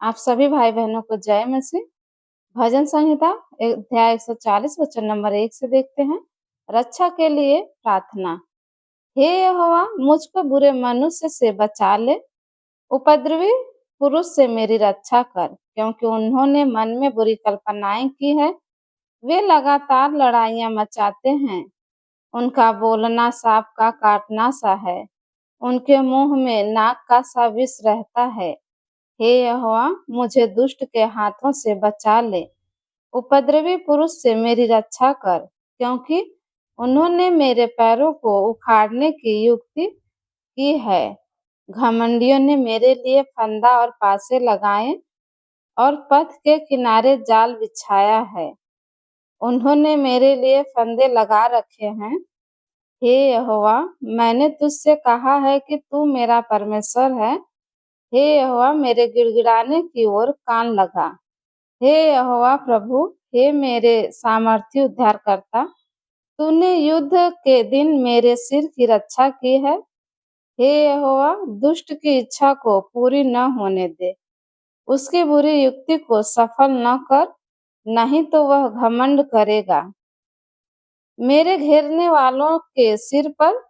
आप सभी भाई-बहनों को जय मसीह। भजन संहिता अध्याय 140 वचन नंबर 1 से देखते हैं। रक्षा के लिए प्रार्थना। हे यहोवा, मुझको बुरे मनुष्य से बचा ले, उपद्रवी पुरुष से मेरी रक्षा कर, क्योंकि उन्होंने मन में बुरी कल्पनाएं की है। वे लगातार लड़ाइयां मचाते हैं। उनका बोलना सांप का काटना सा है। उनके मुंह में नाग का सा विष रहता है। हे यहोवा, मुझे दुष्ट के हाथों से बचा ले, उपद्रवी पुरुष से मेरी रक्षा कर, क्योंकि उन्होंने मेरे पैरों को उखाड़ने की युक्ति की है। घमंडियों ने मेरे लिए फंदा और पासे लगाए और पथ के किनारे जाल बिछाया है। उन्होंने मेरे लिए फंदे लगा रखे हैं। हे यहोवा, मैंने तुझसे कहा है कि तू मेरा परमेश्वर है। हे यहोवा, मेरे गिड़गिड़ाने की ओर कान लगा। हे यहोवा प्रभु, हे मेरे सामर्थी उद्धारकर्ता, तूने युद्ध के दिन मेरे सिर की रक्षा की है। हे यहोवा, दुष्ट की इच्छा को पूरी न होने दे, उसकी बुरी युक्ति को सफल न कर, नहीं तो वह घमंड करेगा। मेरे घेरने वालों के सिर पर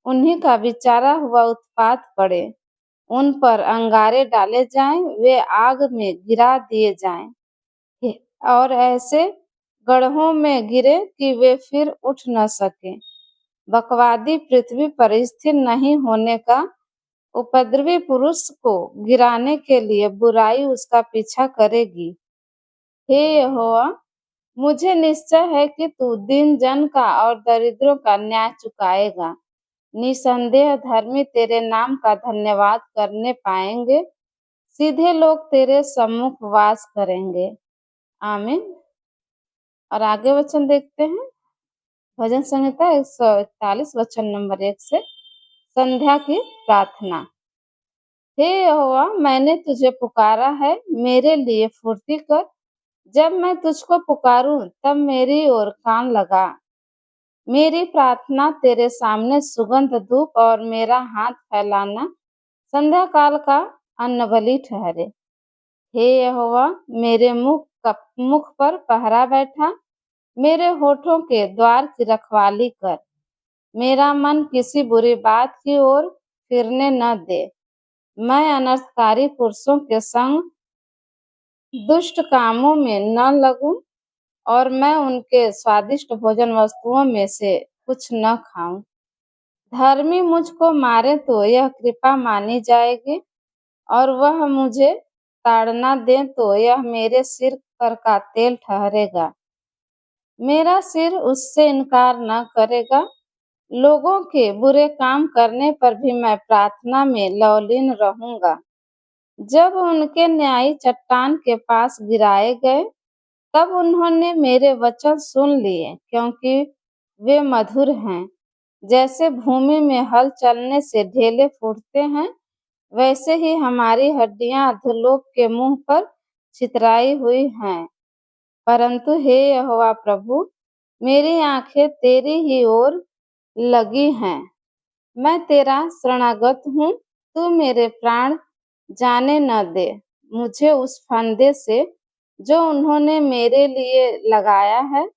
उन्हीं का बिचारा हुआ उत्पात पड़े। उन पर अंगारे डाले जाएं, वे आग में गिरा दिए जाएं और ऐसे गड्ढों में गिरे कि वे फिर उठ न सके। बकवादी पृथ्वी पर स्थिर नहीं होने का, उपद्रवी पुरुष को गिराने के लिए बुराई उसका पीछा करेगी। हे यहोवा, मुझे निश्चय है कि तू दीन जन का और दरिद्रों का न्याय चुकाएगा। निसंदेह धर्मी तेरे नाम का धन्यवाद करने पाएंगे। सीधे लोग तेरे सम्मुख वास करेंगे। आमीन। और आगे वचन देखते हैं। भजन संहिता 141 वचन नंबर 1 से संध्या की प्रार्थना। हे यहोवा, मैंने तुझे पुकारा है, मेरे लिए फुर्ती कर। जब मैं तुझको पुकारूं, तब मेरी ओर कान लगा। मेरी प्रार्थना तेरे सामने सुगंध धूप और मेरा हाथ फैलाना संध्या काल का अन्न बलि ठहरे। हे यहोवा, मेरे मुख पर पहरा बैठा, मेरे होठों के द्वार की रखवाली कर। मेरा मन किसी बुरी बात की ओर फिरने न दे। मैं अनर्थकारी पुरुषों के संग दुष्ट कामों में न लगूं और मैं उनके स्वादिष्ट भोजन वस्तुओं में से कुछ न खाऊं। धर्मी मुझको मारे तो यह कृपा मानी जाएगी, और वह मुझे ताड़ना दे तो यह मेरे सिर पर का तेल ठहरेगा। मेरा सिर उससे इनकार न करेगा। लोगों के बुरे काम करने पर भी मैं प्रार्थना में लवलीन रहूंगा। जब उनके न्यायी चट्टान के पास गिराए गए, तब उन्होंने मेरे वचन सुन लिए, क्योंकि वे मधुर हैं। जैसे भूमि में हल चलने से ढेले फूटते हैं, वैसे ही हमारी हड्डियां अधोलोक के मुंह पर छितराई हुई हैं। परंतु हे यहोवा प्रभु, मेरी आंखें तेरी ही ओर लगी हैं। मैं तेरा शरणागत हूँ। तू मेरे प्राण जाने न दे। मुझे उस फंदे से जो उन्होंने मेरे लिए लगाया है,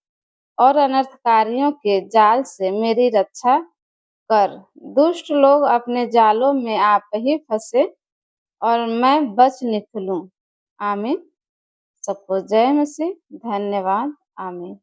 और अनर्थकारियों के जाल से मेरी रक्षा कर। दुष्ट लोग अपने जालों में आप ही फंसे और मैं बच निकलूं। आमीन। सबको जय मसीह। धन्यवाद। आमीन।